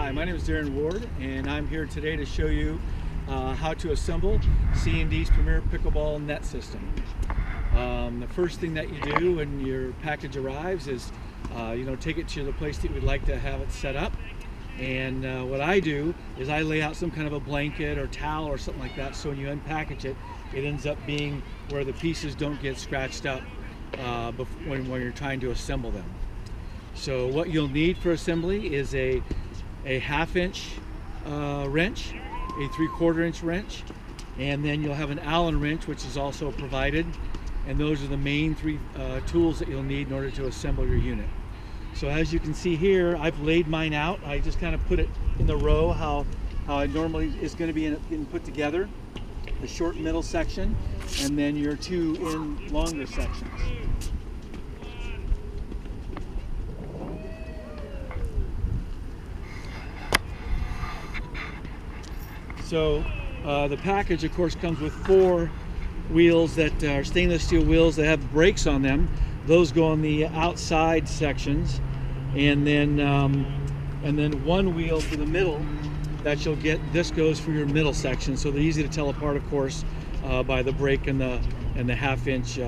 Hi, my name is Darren Ward, and I'm here today to show you how to assemble C&D's premier pickleball net system. The first thing that you do when your package arrives is take it to the place that we'd like to have it set up. And what I do is I lay out some kind of a blanket or towel or something like that, so when you unpackage it, it ends up being where the pieces don't get scratched up when you're trying to assemble them. So what you'll need for assembly is a 1/2 inch wrench, a 3/4 inch wrench, and then you'll have an Allen wrench, which is also provided. And those are the main three tools that you'll need in order to assemble your unit. So as you can see here, I've laid mine out. I just kind of put it in the row how it normally is going to be put together. The short middle section, and then your two in longer sections. So the package, of course, comes with 4 wheels that are stainless steel wheels that have brakes on them. Those go on the outside sections, and then 1 wheel for the middle that you'll get. This goes for your middle section, so they're easy to tell apart, of course, by the brake and the 1/2 inch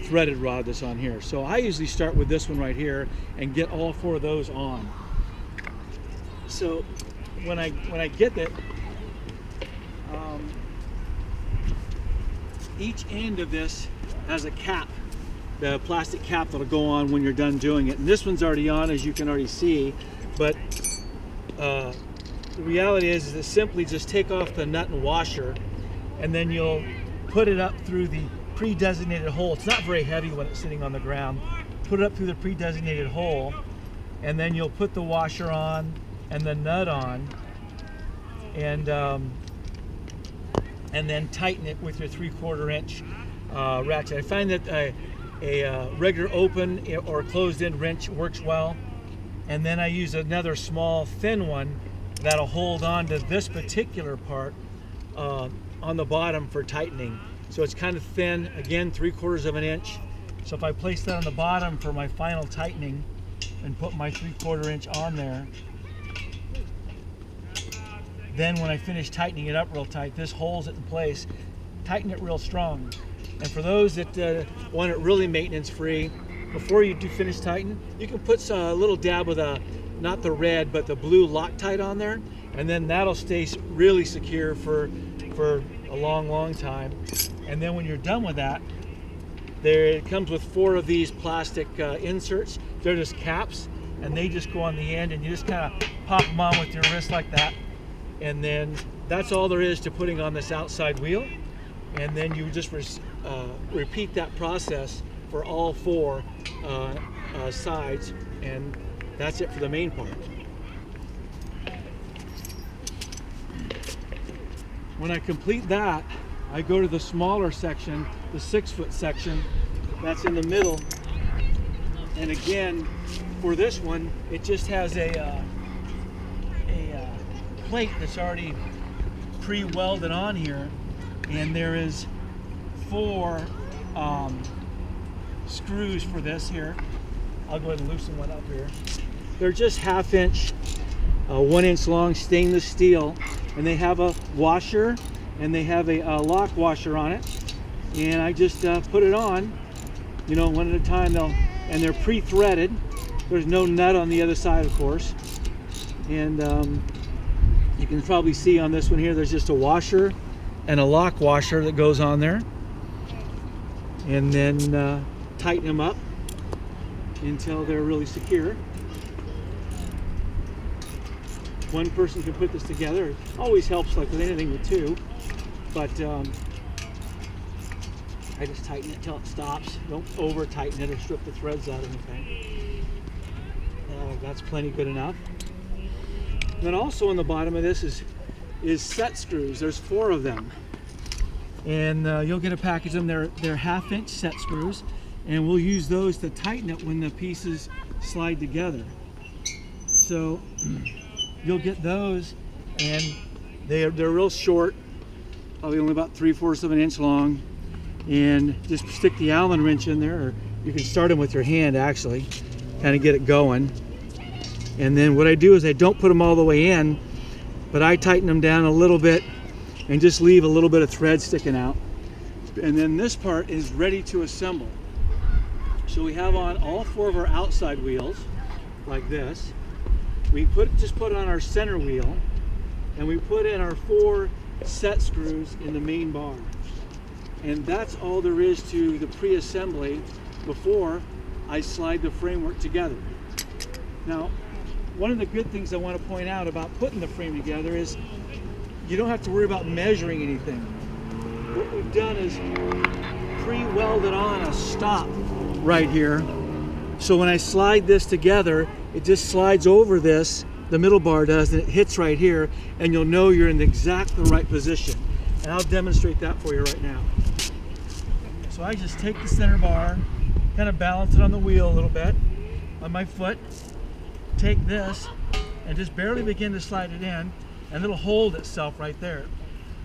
threaded rod that's on here. So I usually start with this one right here and get all 4 of those on. So when I get it, each end of this has a cap, the plastic cap that'll go on when you're done doing it. And this one's already on, as you can already see, but the reality is that simply just take off the nut and washer, and then you'll put it up through the pre-designated hole. It's not very heavy when it's sitting on the ground. Put it up through the pre-designated hole, and then you'll put the washer on and the nut on, and then tighten it with your 3/4 inch ratchet. I find that a regular open or closed end wrench works well, and then I use another small thin one that'll hold on to this particular part on the bottom for tightening. So it's kind of thin, again 3/4 of an inch. So if I place that on the bottom for my final tightening and put my 3/4 inch on there, then when I finish tightening it up real tight, this holds it in place. Tighten it real strong. And for those that want it really maintenance free, before you do finish tightening, you can put a little dab of not the red, but the blue Loctite on there, and then that'll stay really secure for a long time. And then when you're done with that, it comes with 4 of these plastic inserts. They're just caps, and they just go on the end, and you just kind of pop them on with your wrist like that. And then that's all there is to putting on this outside wheel. And then you just repeat that process for all 4 sides, and that's it for the main part. When I complete that, I go to the smaller section, the 6-foot section that's in the middle. And again, for this one, it just has a plate that's already pre-welded on here, and there is 4 screws for this here. I'll go ahead and loosen one up here. They're just 1/2 inch, 1 inch long stainless steel, and they have a washer and they have a lock washer on it. And I just put it on, one at a time. And they're pre-threaded. There's no nut on the other side, of course. And you can probably see on this one here, there's just a washer and a lock washer that goes on there. And then tighten them up until they're really secure. One person can put this together. It always helps, like with anything with 2. But I just tighten it till it stops. Don't over tighten it or strip the threads out or anything. That's plenty good enough. Then also on the bottom of this is set screws. There's 4 of them, and you'll get a package of them. They're 1/2 inch set screws, and we'll use those to tighten it when the pieces slide together. So you'll get those, and they're real short, probably only about 3/4 of an inch long, and just stick the Allen wrench in there, or you can start them with your hand actually, kind of get it going. And then what I do is I don't put them all the way in, but I tighten them down a little bit and just leave a little bit of thread sticking out. And then this part is ready to assemble. So we have on all 4 of our outside wheels, like this. We just put on our center wheel, and we put in our 4 set screws in the main bar. And that's all there is to the pre-assembly before I slide the framework together. Now, one of the good things I want to point out about putting the frame together is you don't have to worry about measuring anything. What we've done is pre-welded on a stop right here. So when I slide this together, it just slides over this, the middle bar does, and it hits right here, and you'll know you're in exactly the right position. And I'll demonstrate that for you right now. So I just take the center bar, kind of balance it on the wheel a little bit, on my foot, take this, and just barely begin to slide it in, and it'll hold itself right there.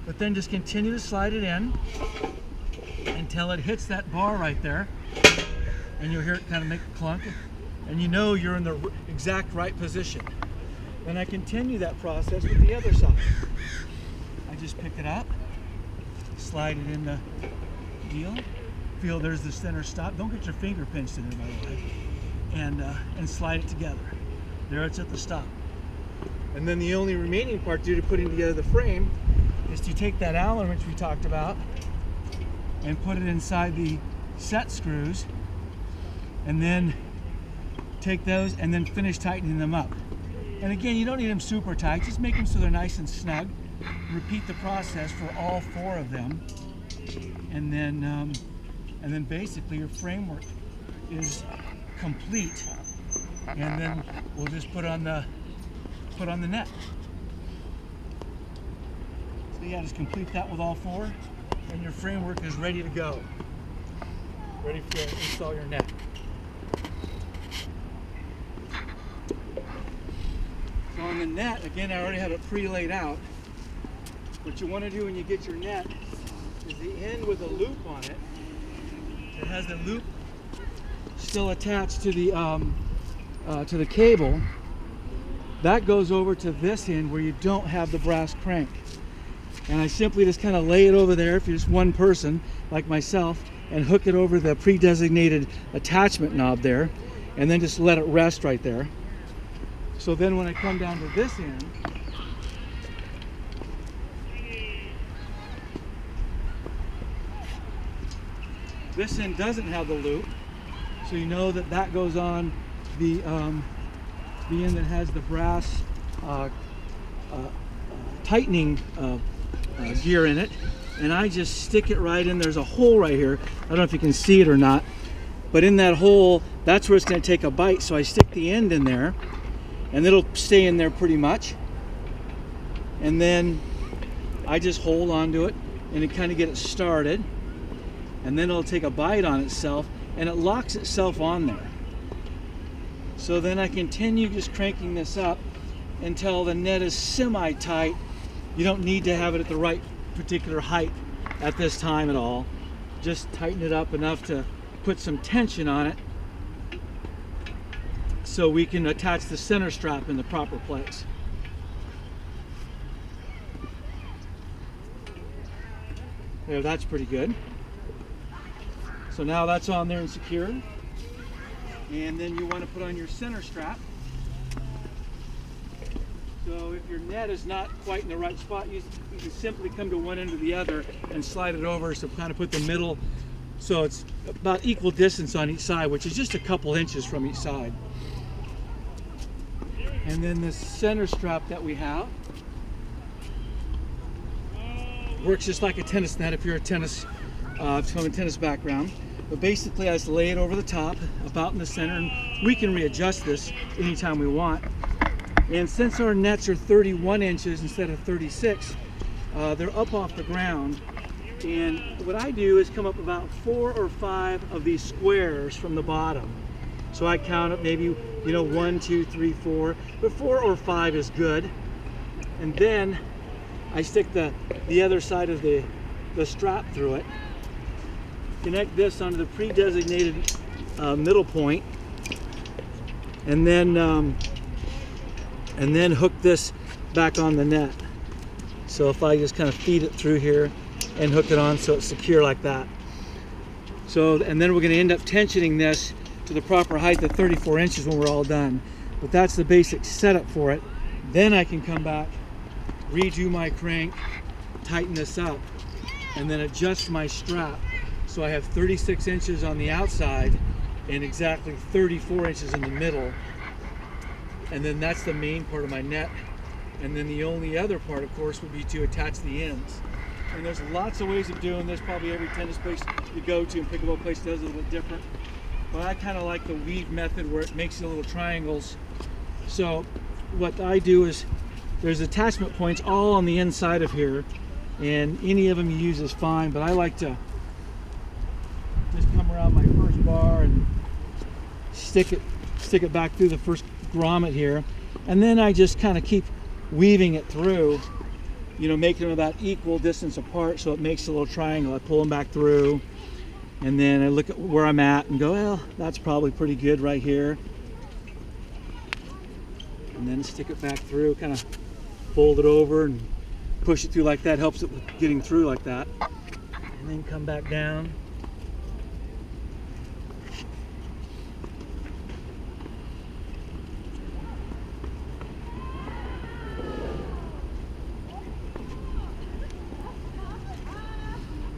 But then just continue to slide it in until it hits that bar right there, and you'll hear it kind of make a clunk, and you know you're in the exact right position. Then I continue that process with the other side. I just pick it up, slide it in the deal, feel there's the center stop. Don't get your finger pinched in there, by the way, and slide it together. There it's at the stop. And then the only remaining part due to putting together the frame is to take that Allen wrench we talked about and put it inside the set screws, and then take those and then finish tightening them up. And again, you don't need them super tight, just make them so they're nice and snug. Repeat the process for all 4 of them, and then basically your framework is complete. And then we'll just put on the net. So yeah, just complete that with all 4, and your framework is ready to go. Ready to install your net. So on the net, again, I already have it pre-laid out. What you want to do when you get your net is the end with a loop on it. It has the loop still attached to the cable. That goes over to this end where you don't have the brass crank. And I simply just kind of lay it over there if you're just one person like myself, and hook it over the pre-designated attachment knob there, and then just let it rest right there. So then when I come down to this end, this end doesn't have the loop, so you know that that goes on the end that has the brass tightening gear in it, and I just stick it right in. There's a hole right here. I don't know if you can see it or not, but in that hole, that's where it's going to take a bite. So I stick the end in there, and it'll stay in there pretty much. And then I just hold onto it and it kind of get it started, and then it'll take a bite on itself, and it locks itself on there. So then I continue just cranking this up until the net is semi-tight. You don't need to have it at the right particular height at this time at all. Just tighten it up enough to put some tension on it so we can attach the center strap in the proper place. There, that's pretty good. So now that's on there and secured. And then you want to put on your center strap. So if your net is not quite in the right spot, you can simply come to one end or the other and slide it over, so kind of put the middle, so it's about equal distance on each side, which is just a couple inches from each side. And then the center strap that we have works just like a tennis net if you're a tennis, from a tennis background. But basically I just lay it over the top, about in the center, and we can readjust this anytime we want. And since our nets are 31 inches instead of 36, they're up off the ground. And what I do is come up about 4 or 5 of these squares from the bottom. So I count up maybe, 1, 2, 3, 4, but 4 or 5 is good. And then I stick the other side of the strap through it, connect this onto the pre-designated middle point, and then and then hook this back on the net. So if I just kind of feed it through here and hook it on so it's secure like that. So, and then we're going to end up tensioning this to the proper height of 34 inches when we're all done. But that's the basic setup for it. Then I can come back, redo my crank, tighten this up, and then adjust my strap so I have 36 inches on the outside and exactly 34 inches in the middle. And then that's the main part of my net. And then the only other part, of course, would be to attach the ends. And there's lots of ways of doing this. Probably every tennis place you go to and pickleball place does it a little bit different. But I kind of like the weave method where it makes the little triangles. So what I do is there's attachment points all on the inside of here, and any of them you use is fine, but I like to just come around my first bar and stick it back through the first grommet here, and then I just kind of keep weaving it through, you know, making them about equal distance apart so it makes a little triangle. I pull them back through, and then I look at where I'm at and go, well, that's probably pretty good right here. And then stick it back through, kind of fold it over and push it through like that. Helps it with getting through like that. And then come back down.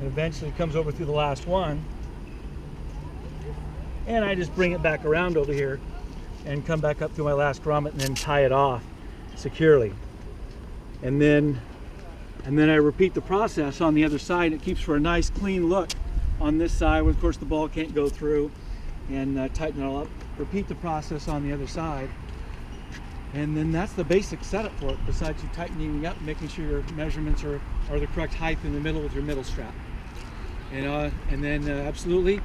And eventually it comes over through the last one. And I just bring it back around over here and come back up through my last grommet and then tie it off securely. And then I repeat the process on the other side. It keeps for a nice clean look on this side where of course the ball can't go through, and tighten it all up. Repeat the process on the other side. And then that's the basic setup for it, besides you tightening up, making sure your measurements are the correct height in the middle with your middle strap. And then absolutely,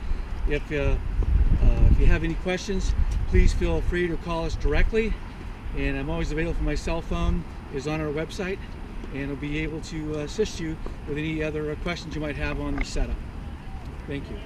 if you have any questions, please feel free to call us directly. And I'm always available. My cell phone is on our website, and I'll be able to assist you with any other questions you might have on the setup. Thank you.